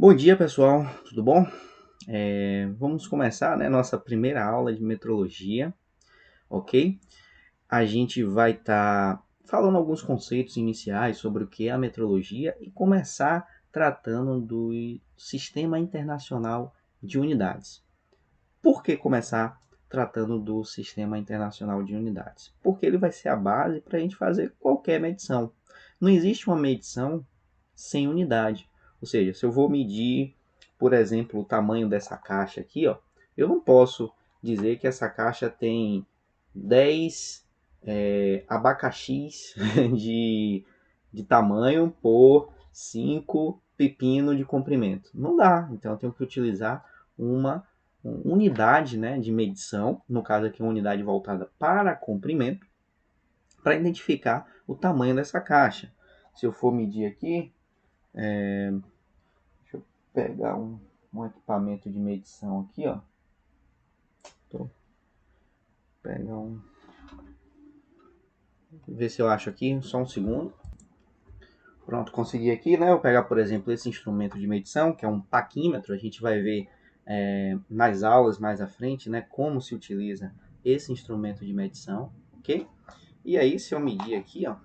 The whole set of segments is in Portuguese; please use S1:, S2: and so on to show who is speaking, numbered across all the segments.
S1: Bom dia, pessoal, tudo bom? Vamos começar, né, nossa primeira aula de metrologia, ok? A gente vai estar falando alguns conceitos iniciais sobre o que é a metrologia e começar tratando do Sistema Internacional de Unidades. Por que começar tratando do Sistema Internacional de Unidades? Porque ele vai ser a base para a gente fazer qualquer medição. Não existe uma medição sem unidade. Ou seja, se eu vou medir, por exemplo, o tamanho dessa caixa aqui, ó, eu não posso dizer que essa caixa tem 10 abacaxis de tamanho por 5 pepino de comprimento. Não dá. Então eu tenho que utilizar uma unidade, né, de medição, no caso aqui uma unidade voltada para comprimento, para identificar o tamanho dessa caixa. Se eu for medir aqui, deixa eu pegar um equipamento de medição aqui, ó. Tô pegar ver se eu acho aqui, só um segundo. Pronto, consegui aqui, né? Eu vou pegar, por exemplo, esse instrumento de medição, que é um taquímetro. A gente vai ver nas aulas mais à frente, né, como se utiliza esse instrumento de medição, ok? E aí, se eu medir aqui, ó,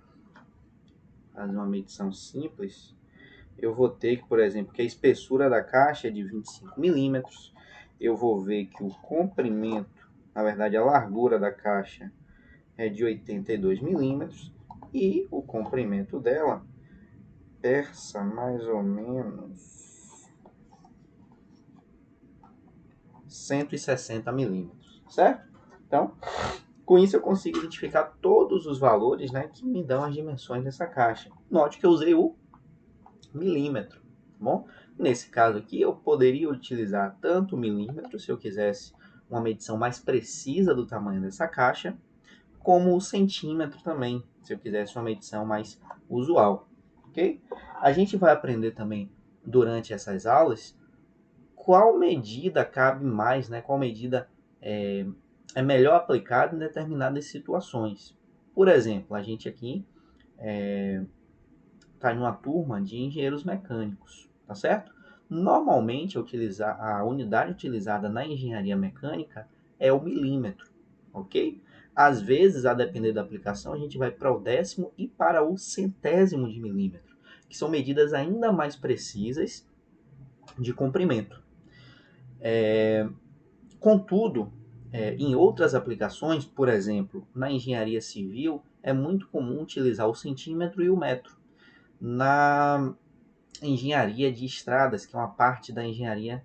S1: fazer uma medição simples, eu vou ter que, por exemplo, que a espessura da caixa é de 25 milímetros. Eu vou ver que o comprimento, na verdade, a largura da caixa é de 82 milímetros e o comprimento dela persa mais ou menos 160 milímetros, certo? Então, com isso eu consigo identificar todos os valores, né, que me dão as dimensões dessa caixa. Note que eu usei o milímetro, tá bom? Nesse caso aqui, eu poderia utilizar tanto o milímetro, se eu quisesse uma medição mais precisa do tamanho dessa caixa, como o centímetro também, se eu quisesse uma medição mais usual, ok? A gente vai aprender também, durante essas aulas, qual medida cabe mais, né? Qual medida é melhor aplicada em determinadas situações. Por exemplo, a gente aqui está em uma turma de engenheiros mecânicos, tá certo? Normalmente, a unidade utilizada na engenharia mecânica é o milímetro, ok? Às vezes, a depender da aplicação, a gente vai para o décimo e para o centésimo de milímetro, que são medidas ainda mais precisas de comprimento. Contudo, em outras aplicações, por exemplo, na engenharia civil, é muito comum utilizar o centímetro e o metro. Na engenharia de estradas, que é uma parte da engenharia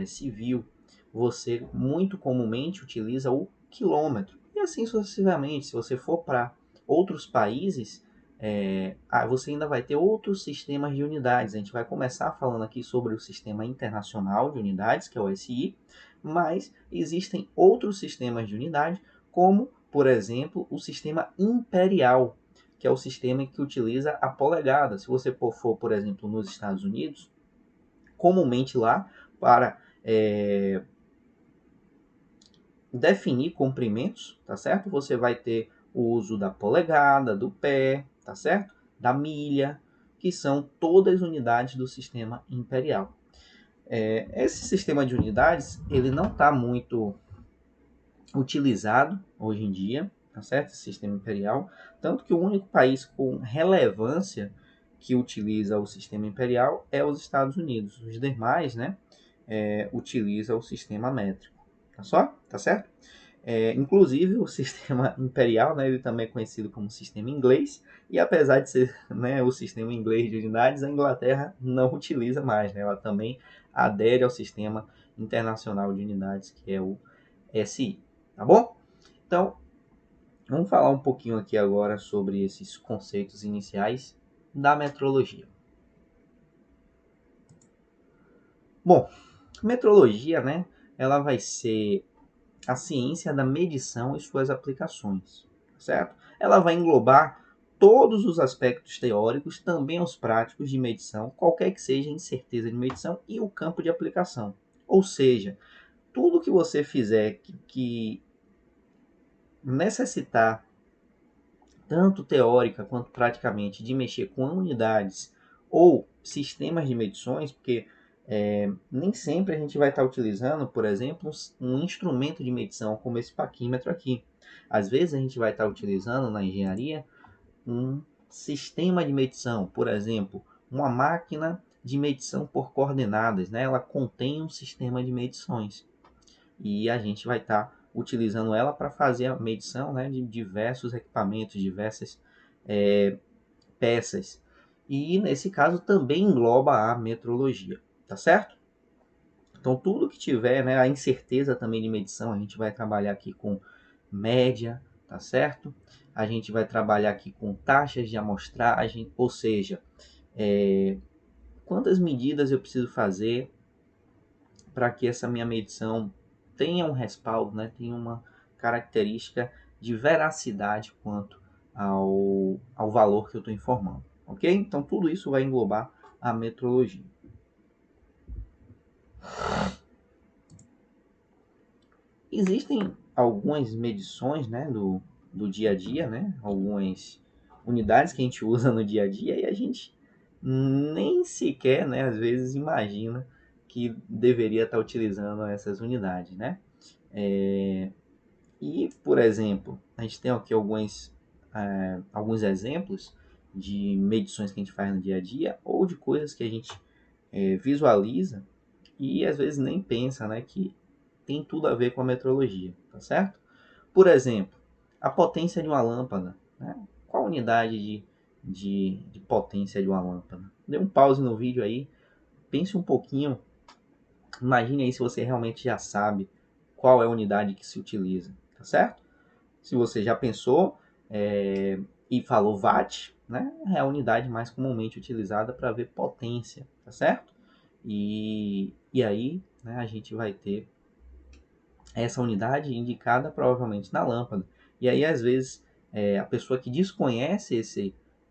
S1: civil, você muito comumente utiliza o quilômetro. E assim sucessivamente, se você for para outros países, você ainda vai ter outros sistemas de unidades. A gente vai começar falando aqui sobre o Sistema Internacional de Unidades, que é o SI, mas existem outros sistemas de unidade, como, por exemplo, o Sistema Imperial, que é o sistema que utiliza a polegada. Se você for, por exemplo, nos Estados Unidos, comumente lá, para definir comprimentos, tá certo? Você vai ter o uso da polegada, do pé, tá certo? Da milha, que são todas unidades do sistema imperial. Esse sistema de unidades, ele não está muito utilizado hoje em dia, tá certo? Esse sistema imperial, tanto que o único país com relevância que utiliza o sistema imperial é os Estados Unidos. Os demais, né, utiliza o sistema métrico, tá só? Tá certo? Inclusive o sistema imperial, né, ele também é conhecido como sistema inglês, e apesar de ser, né, o sistema inglês de unidades, a Inglaterra não utiliza mais, né, ela também adere ao sistema internacional de unidades, que é o SI, tá bom? Então, vamos falar um pouquinho aqui agora sobre esses conceitos iniciais da metrologia. Bom, metrologia, né, ela vai ser a ciência da medição e suas aplicações, certo? Ela vai englobar todos os aspectos teóricos, também os práticos de medição, qualquer que seja a incerteza de medição e o campo de aplicação. Ou seja, tudo que você fizer que necessitar, tanto teórica quanto praticamente, de mexer com unidades ou sistemas de medições, porque Nem sempre a gente vai estar utilizando, por exemplo, um instrumento de medição como esse paquímetro aqui. Às vezes a gente vai estar utilizando na engenharia um sistema de medição, por exemplo, uma máquina de medição por coordenadas, né? Ela contém um sistema de medições e a gente vai estar utilizando ela para fazer a medição, né, de diversos equipamentos, diversas peças. E nesse caso também engloba a metrologia, tá certo? Então tudo que tiver, né, a incerteza também de medição, a gente vai trabalhar aqui com média, tá certo? A gente vai trabalhar aqui com taxas de amostragem, ou seja, quantas medidas eu preciso fazer para que essa minha medição tenha um respaldo, né, tenha uma característica de veracidade quanto ao valor que eu estou informando, ok? Então tudo isso vai englobar a metrologia. Existem algumas medições, né, do dia a dia, né, algumas unidades que a gente usa no dia a dia e a gente nem sequer, né, às vezes imagina que deveria estar utilizando essas unidades, né? E, por exemplo, a gente tem aqui alguns exemplos de medições que a gente faz no dia a dia ou de coisas que a gente visualiza e às vezes nem pensa, né, que tem tudo a ver com a metrologia, tá certo? Por exemplo, a potência de uma lâmpada, né? Qual a unidade de potência de uma lâmpada? Dê um pause no vídeo aí, pense um pouquinho, imagine aí se você realmente já sabe qual é a unidade que se utiliza, tá certo? Se você já pensou e falou watt, né? É a unidade mais comumente utilizada para ver potência, tá certo? E aí, né, a gente vai ter essa unidade indicada provavelmente na lâmpada. E aí, às vezes, a pessoa que desconhece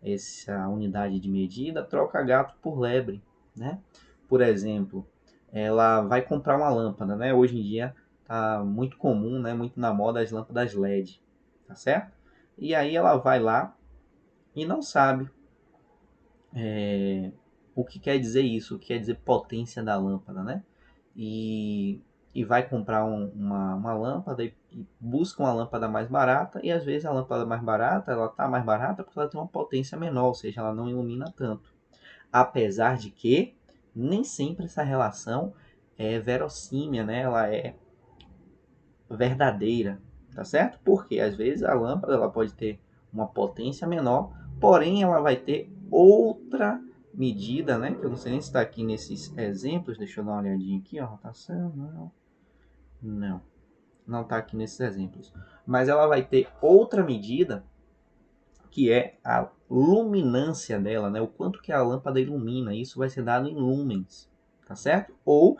S1: essa unidade de medida troca gato por lebre, né? Por exemplo, ela vai comprar uma lâmpada, né? Hoje em dia tá muito comum, né? Muito na moda as lâmpadas LED, tá certo? E aí ela vai lá e não sabe o que quer dizer isso, o que quer dizer potência da lâmpada, né? E, e vai comprar uma lâmpada e busca uma lâmpada mais barata e às vezes a lâmpada mais barata, ela tá mais barata porque ela tem uma potência menor, ou seja, ela não ilumina tanto. Apesar de que nem sempre essa relação é verossímil, né? Ela é verdadeira, tá certo? Porque às vezes a lâmpada ela pode ter uma potência menor, porém ela vai ter outra medida, né? Que eu não sei nem se está aqui nesses exemplos. Deixa eu dar uma olhadinha aqui, ó, rotação, não está aqui nesses exemplos. Mas ela vai ter outra medida que é a luminância dela, né? O quanto que a lâmpada ilumina. Isso vai ser dado em lumens, tá certo? Ou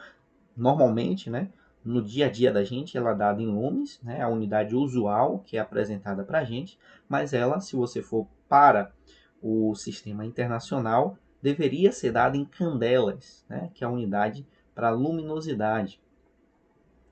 S1: normalmente, né, no dia a dia da gente, ela é dada em lumens, né, a unidade usual que é apresentada para a gente, mas ela, se você for para o sistema internacional, deveria ser dada em candelas, né, que é a unidade para luminosidade,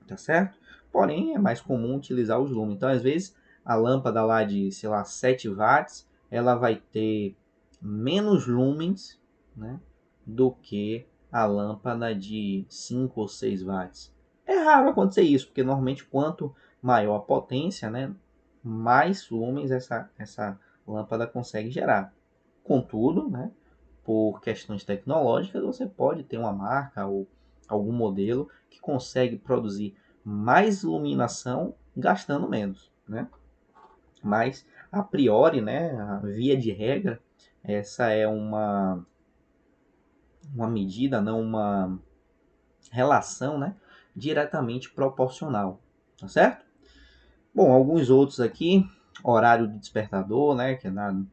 S1: tá certo? Porém, é mais comum utilizar os lumens. Então, às vezes, a lâmpada lá de, sei lá, 7 watts, ela vai ter menos lumens, né, do que a lâmpada de 5 ou 6 watts. É raro acontecer isso, porque normalmente quanto maior a potência, né, mais lumens essa lâmpada consegue gerar. Contudo, né, por questões tecnológicas, você pode ter uma marca ou algum modelo que consegue produzir mais iluminação gastando menos, né? Mas a priori, né, a via de regra, essa é uma medida, não uma relação, né, diretamente proporcional, tá certo? Bom, alguns outros aqui, horário de despertador, né, que é dado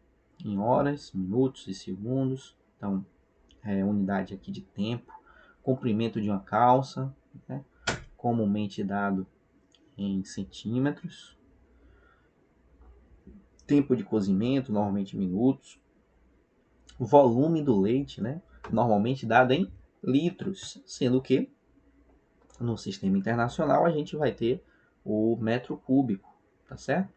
S1: em horas, minutos e segundos. Então, unidade aqui de tempo, comprimento de uma calça, né, comumente dado em centímetros, tempo de cozimento, normalmente minutos, volume do leite, né, normalmente dado em litros, sendo que no sistema internacional a gente vai ter o metro cúbico, tá certo?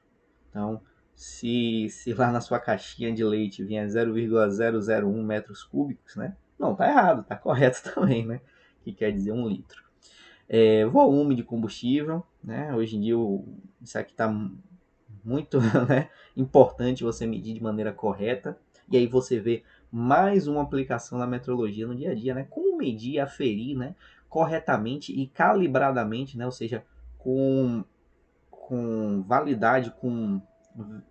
S1: Então, se lá na sua caixinha de leite vier 0,001 metros cúbicos, né? Não, tá errado, tá correto também, né? que quer dizer 1 litro. Volume de combustível, né? Hoje em dia isso aqui está muito né, importante você medir de maneira correta. E aí você vê mais uma aplicação na metrologia no dia a dia, né? Como medir, aferir, né, corretamente e calibradamente, né? Ou seja, com validade, com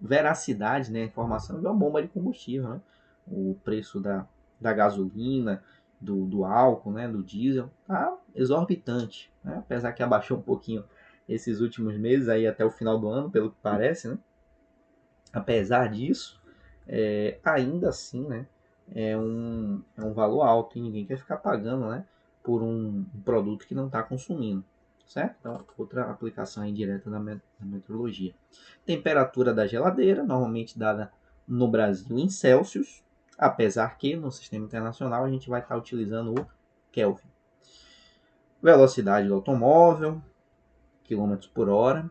S1: veracidade, né, a informação de uma bomba de combustível, né? O preço da gasolina, do álcool, né, do diesel, tá exorbitante, né? Apesar que abaixou um pouquinho esses últimos meses, aí até o final do ano, pelo que parece, né? Apesar disso, ainda assim, né, é um valor alto e ninguém quer ficar pagando, né, por um produto que não está consumindo, certo? Então, outra aplicação indireta da metrologia. Temperatura da geladeira, normalmente dada no Brasil em Celsius, apesar que no sistema internacional a gente vai estar utilizando o Kelvin. Velocidade do automóvel, quilômetros por hora.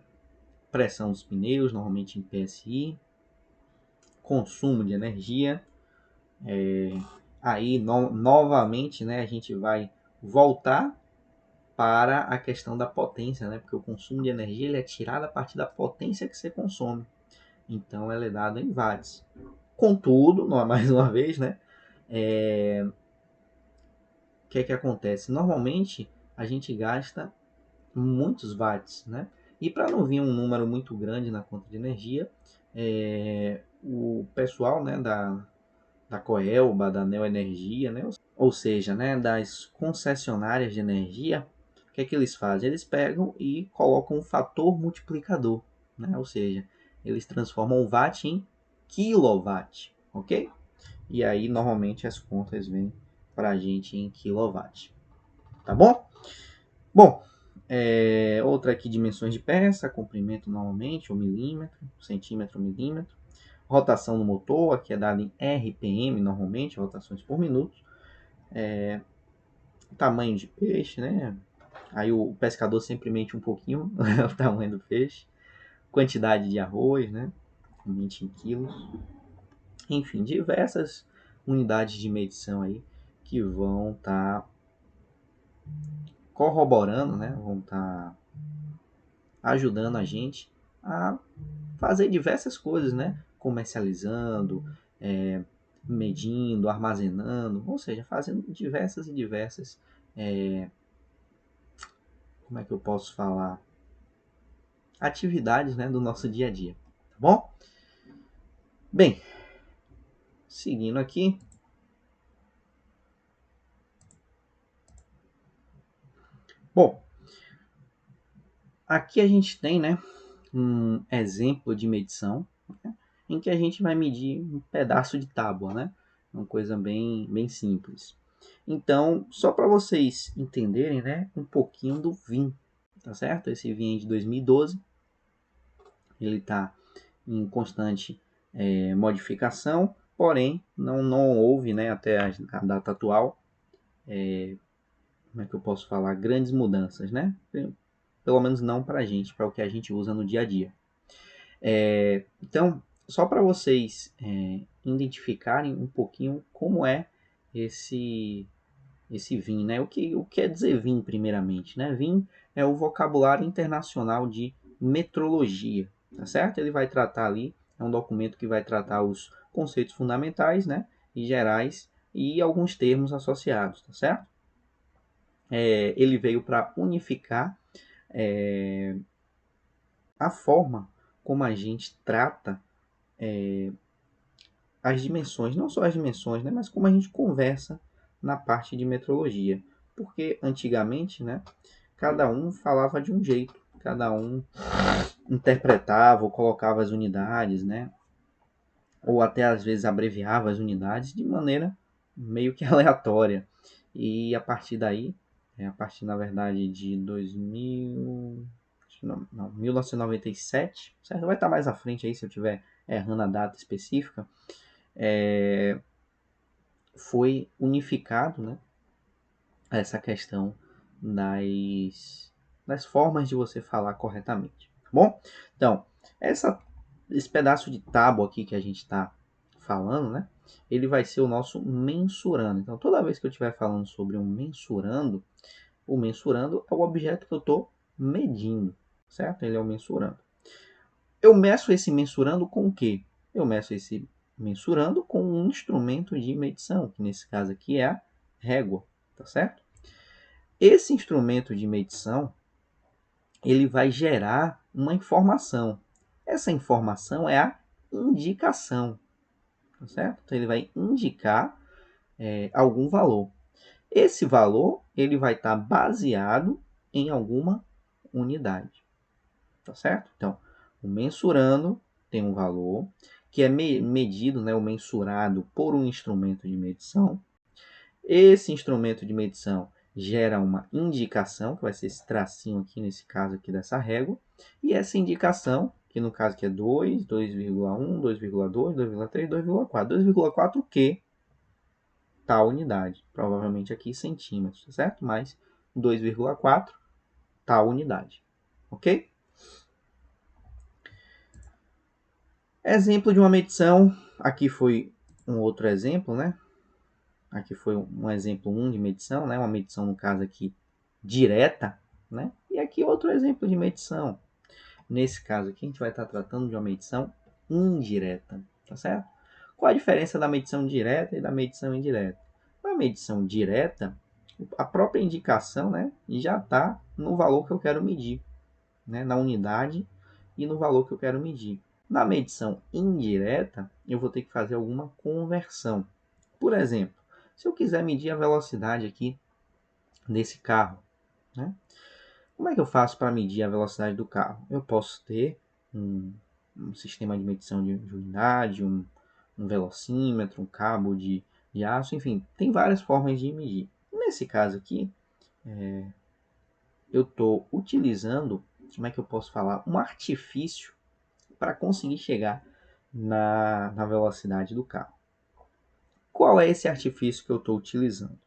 S1: Pressão dos pneus, normalmente em PSI. Consumo de energia. Aí, novamente, né, a gente vai voltar para a questão da potência, né? Porque o consumo de energia ele é tirado a partir da potência que você consome. Então, ela é dada em watts. Contudo, mais uma vez, né? O que é que acontece? Normalmente, a gente gasta muitos watts, né? E para não vir um número muito grande na conta de energia, o pessoal, né, da Coelba, da Neoenergia, né? Ou seja, né, das concessionárias de energia, o que é que eles fazem? Eles pegam e colocam um fator multiplicador, né? Ou seja, eles transformam o watt em quilowatt, ok? E aí, normalmente, as contas vêm para a gente em quilowatt, tá bom? Bom, outra aqui, dimensões de peça, comprimento normalmente, o milímetro, centímetro, milímetro. Rotação do motor, aqui é dada em RPM normalmente, rotações por minuto. Tamanho de peixe, né? Aí o pescador sempre mente um pouquinho o tamanho do peixe. Quantidade de arroz, né? Mente em quilos. Enfim, diversas unidades de medição aí que vão estar corroborando, né? Vão estar ajudando a gente a fazer diversas coisas, né? Comercializando, medindo, armazenando, ou seja, fazendo diversas e diversas, como é que eu posso falar, atividades, né, do nosso dia a dia, tá bom? Bem, seguindo aqui, bom, aqui a gente tem, né, um exemplo de medição, né, em que a gente vai medir um pedaço de tábua, né, uma coisa bem, bem simples. Então, só para vocês entenderem, né, um pouquinho do VIN, tá certo? Esse VIN é de 2012, ele está em constante modificação, porém não houve, né, até a data atual, como é que eu posso falar, grandes mudanças, né? Pelo menos não para a gente, para o que a gente usa no dia a dia. Então, só para vocês identificarem um pouquinho como é esse VIN, né? O que quer dizer VIN, primeiramente, né? VIN é o vocabulário internacional de metrologia, tá certo? Ele vai tratar ali, é um documento que vai tratar os conceitos fundamentais, né? E gerais e alguns termos associados, tá certo? Ele veio para unificar a forma como a gente trata as dimensões, não só as dimensões, né, mas como a gente conversa na parte de metrologia. Porque antigamente, né, cada um falava de um jeito, cada um interpretava ou colocava as unidades, né, ou até às vezes abreviava as unidades de maneira meio que aleatória. E a partir daí, a partir na verdade de 1997, certo? Vai estar mais à frente aí se eu estiver errando a data específica, foi unificado, né, essa questão das formas de você falar corretamente, tá bom? Então, esse pedaço de tábua aqui que a gente está falando, né, ele vai ser o nosso mensurando. Então, toda vez que eu estiver falando sobre um mensurando, o mensurando é o objeto que eu estou medindo, certo? Ele é o mensurando. Eu meço esse mensurando com o quê? Eu meço esse mensurando com um instrumento de medição, que nesse caso aqui é a régua, tá certo? Esse instrumento de medição, ele vai gerar uma informação. Essa informação é a indicação, tá certo? Então, ele vai indicar algum valor. Esse valor ele vai estar baseado em alguma unidade, tá certo? Então, o mensurando tem um valor que é medido, né, o mensurado por um instrumento de medição. Esse instrumento de medição gera uma indicação, que vai ser esse tracinho aqui, nesse caso aqui dessa régua, e essa indicação, que no caso aqui é 2, 2,1, 2,2, 2,3, 2,4. 2,4 o quê? Tal unidade. Provavelmente aqui centímetros, certo? Mas 2,4 tal unidade. Ok? Exemplo de uma medição. Aqui foi um outro exemplo, né? Aqui foi um exemplo 1 de medição, né? Uma medição, no caso aqui, direta, né? E aqui outro exemplo de medição. Nesse caso aqui, a gente vai estar tratando de uma medição indireta, tá certo? Qual a diferença da medição direta e da medição indireta? Na medição direta, a própria indicação, né, já está no valor que eu quero medir, né, na unidade e no valor que eu quero medir. Na medição indireta, eu vou ter que fazer alguma conversão. Por exemplo, se eu quiser medir a velocidade aqui desse carro, né, como é que eu faço para medir a velocidade do carro? Eu posso ter um sistema de medição de unidade, um velocímetro, um cabo de aço, enfim, tem várias formas de medir. Nesse caso aqui, eu estou utilizando, como é que eu posso falar, um artifício para conseguir chegar na velocidade do carro. Qual é esse artifício que eu estou utilizando?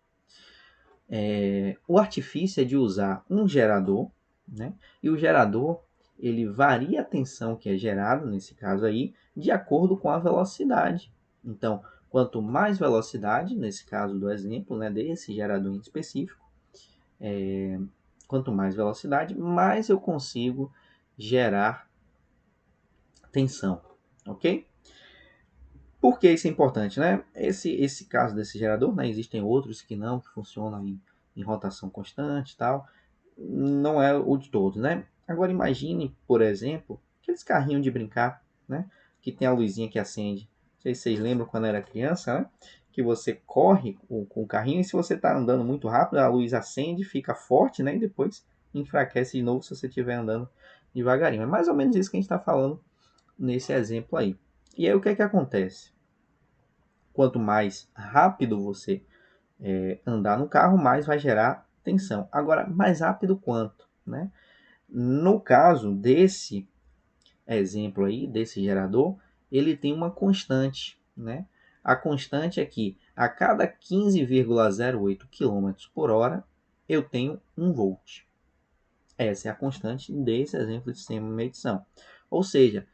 S1: O artifício é de usar um gerador, né? E o gerador ele varia a tensão que é gerada, nesse caso aí, de acordo com a velocidade. Então, quanto mais velocidade, nesse caso do exemplo, né, desse gerador em específico, quanto mais velocidade, mais eu consigo gerar tensão, ok? Por que isso é importante, né? Esse caso desse gerador, né? Existem outros que não, que funcionam em rotação constante e tal. Não é o de todos, né? Agora imagine, por exemplo, aqueles carrinhos de brincar, né? Que tem a luzinha que acende. Não sei se vocês lembram quando era criança, né? Que você corre com o carrinho e se você está andando muito rápido, a luz acende, fica forte, né? E depois enfraquece de novo se você estiver andando devagarinho. É mais ou menos isso que a gente está falando nesse exemplo aí. E aí o que é que acontece? Quanto mais rápido você andar no carro, mais vai gerar tensão. Agora, mais rápido quanto, né? No caso desse exemplo aí, desse gerador, ele tem uma constante, né? A constante é que a cada 15,08 km por hora eu tenho 1 volt. Essa é a constante desse exemplo de sistema de medição. Ou seja,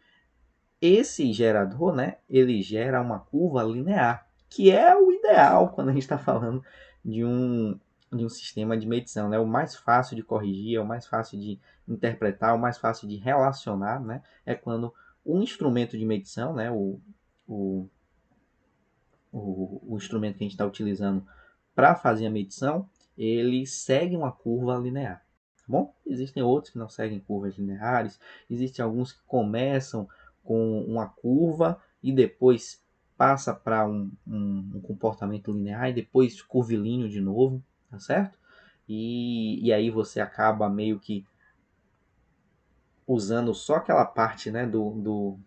S1: esse gerador, né, ele gera uma curva linear, que é o ideal quando a gente está falando de um sistema de medição, né? O mais fácil de corrigir, é o mais fácil de interpretar, o mais fácil de relacionar, né? É quando um instrumento de medição, né, o, o instrumento que a gente está utilizando para fazer a medição, ele segue uma curva linear. Tá bom? Existem outros que não seguem curvas lineares, existem alguns que começam com uma curva e depois passa para um comportamento linear e depois curvilíneo de novo, tá certo? E aí você acaba meio que usando só aquela parte, né, do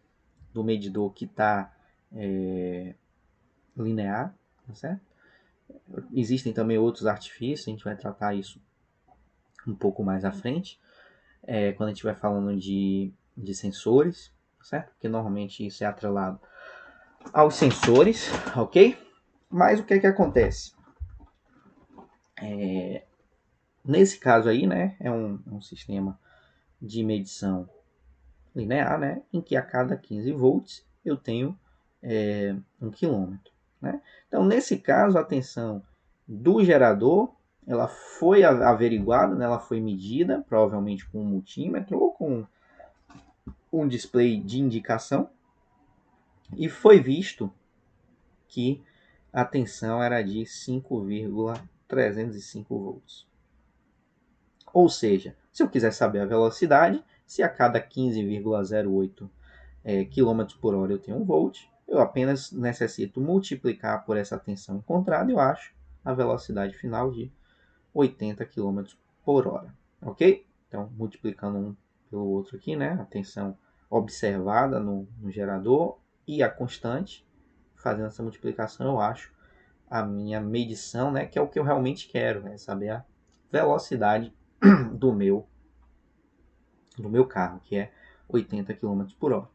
S1: medidor que está linear, tá certo? Existem também outros artifícios, a gente vai tratar isso um pouco mais à frente, quando a gente vai falando de sensores, certo? Porque normalmente isso é atrelado aos sensores, ok? Mas o que é que acontece? Nesse caso aí, né, é um sistema de medição linear, né, em que a cada 15 volts eu tenho 1 quilômetro. né? Então, nesse caso, a tensão do gerador, ela foi averiguada, né? Ela foi medida, provavelmente com um multímetro ou com um display de indicação, e foi visto que a tensão era de 5,305 volts. Ou seja, se eu quiser saber a velocidade, se a cada 15,08 km por hora eu tenho 1 volt, eu apenas necessito multiplicar por essa tensão encontrada e eu acho a velocidade final de 80 km por hora. Ok? Então, multiplicando um pelo outro aqui, né? A tensão observada no gerador e a constante, fazendo essa multiplicação, eu acho a minha medição, né? Que é o que eu realmente quero, é saber a velocidade do meu carro, que é 80 km por hora.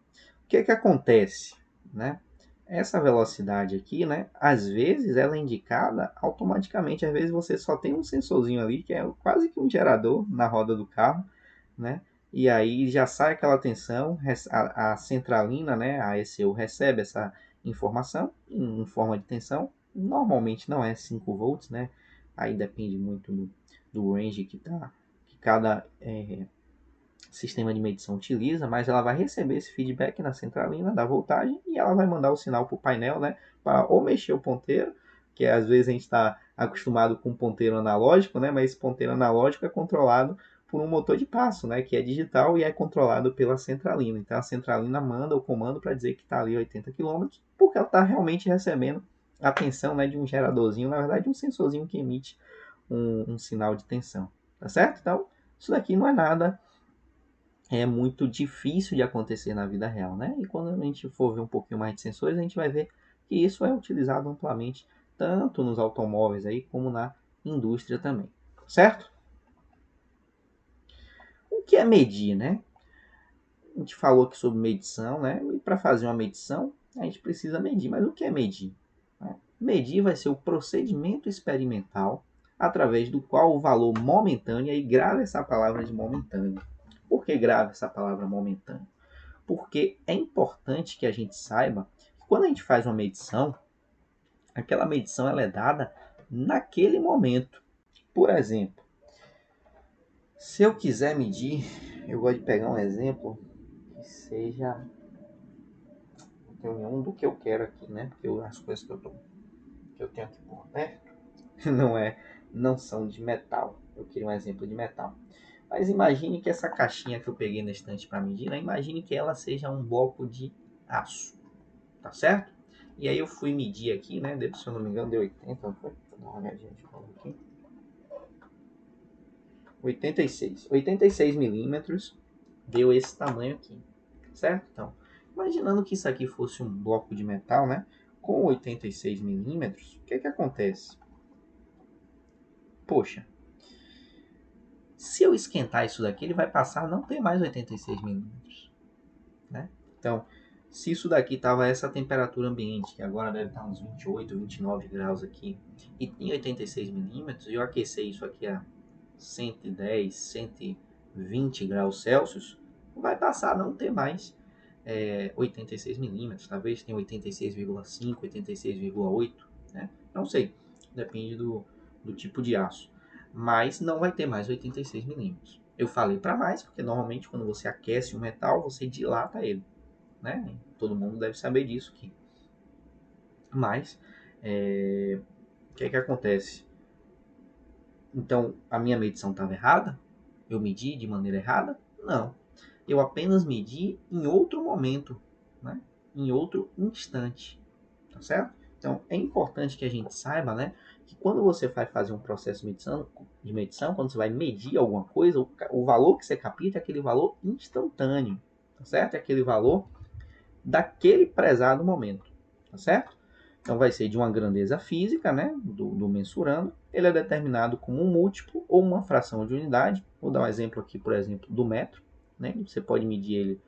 S1: O que acontece, né? Essa velocidade aqui, né? Às vezes ela é indicada automaticamente. Às vezes você só tem um sensorzinho ali que é quase que um gerador na roda do carro, né? E aí já sai aquela tensão, a centralina, né? A ECU recebe essa informação em forma de tensão. Normalmente não é 5 volts, né? Aí depende muito do range que cada sistema de medição utiliza, mas ela vai receber esse feedback na centralina da voltagem e ela vai mandar o sinal para o painel, né, para ou mexer o ponteiro, que às vezes a gente está acostumado com um ponteiro analógico, né, mas esse ponteiro analógico é controlado por um motor de passo, né, que é digital e é controlado pela centralina. Então a centralina manda o comando para dizer que está ali 80 km, porque ela está realmente recebendo a tensão, né, de um geradorzinho, na verdade um sensorzinho que emite um sinal de tensão, tá certo? Então isso daqui não é nada muito difícil de acontecer na vida real, né? E quando a gente for ver um pouquinho mais de sensores, a gente vai ver que isso é utilizado amplamente tanto nos automóveis aí como na indústria também, certo? O que é medir, né? A gente falou aqui sobre medição, né? E para fazer uma medição, a gente precisa medir. Mas o que é medir? Medir vai ser o procedimento experimental através do qual o valor momentâneo, e grave essa palavra de momentâneo. Por que grave essa palavra momentâneo? Porque é importante que a gente saiba que quando a gente faz uma medição, aquela medição ela é dada naquele momento. Por exemplo, se eu quiser medir, eu gosto de pegar um exemplo que seja nenhum do que eu quero aqui, né? Porque as coisas que eu tenho aqui por perto não são de metal. Eu queria um exemplo de metal. Mas imagine que essa caixinha que eu peguei na estante para medir, né? Imagine que ela seja um bloco de aço, tá certo? E aí eu fui medir aqui, né? Se eu não me engano, deu 80, não foi? Deixa eu dar uma olhadinha de novo aqui. 86 milímetros deu esse tamanho aqui, certo? Então, imaginando que isso aqui fosse um bloco de metal, né? Com 86 milímetros, o que acontece? Poxa, se eu esquentar isso daqui, ele vai passar a não ter mais 86 milímetros, né? Então, se isso daqui estava essa temperatura ambiente, que agora deve estar uns 28, 29 graus aqui, e tem 86 milímetros, e eu aquecer isso aqui a 110, 120 graus Celsius, vai passar a não ter mais 86 milímetros, talvez tenha 86,5, 86,8, né? Não sei, depende do tipo de aço, mas não vai ter mais 86 milímetros. Eu falei para mais, porque normalmente quando você aquece o metal, você dilata ele, né? Todo mundo deve saber disso aqui. Mas, o que acontece? Então, a minha medição estava errada? Eu medi de maneira errada? Não. Eu apenas medi em outro momento, né? Em outro instante, tá certo? Então, é importante que a gente saiba, né, que quando você vai fazer um processo de medição, quando você vai medir alguma coisa, o valor que você capta é aquele valor instantâneo, tá certo? É aquele valor daquele prezado momento, tá certo? Então vai ser de uma grandeza física, né, do mensurando. Ele é determinado como um múltiplo ou uma fração de unidade. Vou dar um exemplo aqui, por exemplo, do metro, né? Você pode medir ele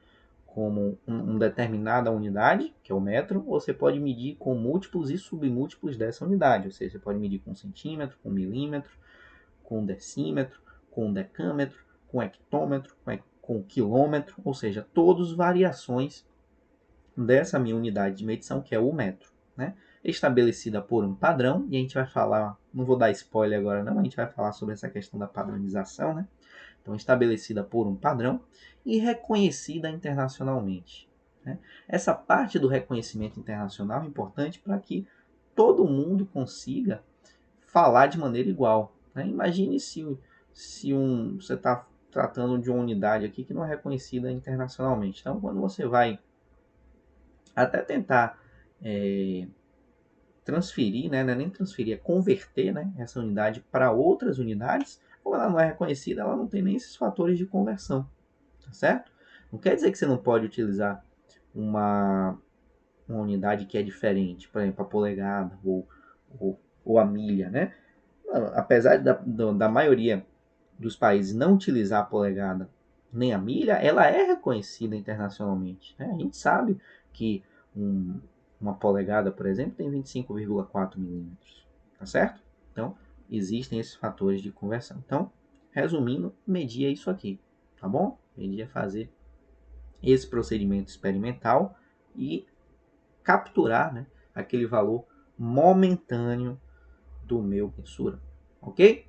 S1: como uma determinada unidade, que é o metro, ou você pode medir com múltiplos e submúltiplos dessa unidade. Ou seja, você pode medir com centímetro, com milímetro, com decímetro, com decâmetro, com hectômetro, com quilômetro, ou seja, todas variações dessa minha unidade de medição, que é o metro, né? estabelecida por um padrão, e a gente vai falar, não vou dar spoiler agora não, a gente vai falar sobre essa questão da padronização, né? Então, estabelecida por um padrão e reconhecida internacionalmente, né? Essa parte do reconhecimento internacional é importante para que todo mundo consiga falar de maneira igual, né? Imagine você está tratando de uma unidade aqui que não é reconhecida internacionalmente. Então, quando você vai até tentar transferir, né, não é nem transferir, é converter, né, essa unidade para outras unidades, como ela não é reconhecida, ela não tem nem esses fatores de conversão, tá certo? Não quer dizer que você não pode utilizar uma unidade que é diferente, por exemplo, a polegada ou a milha, né? Apesar da maioria dos países não utilizar a polegada nem a milha, ela é reconhecida internacionalmente, né? A gente sabe que uma polegada, por exemplo, tem 25,4 milímetros, tá certo? Então, existem esses fatores de conversão. Então, resumindo, medir é isso aqui, tá bom? Medir é fazer esse procedimento experimental e capturar, né, aquele valor momentâneo do meu mensura, ok?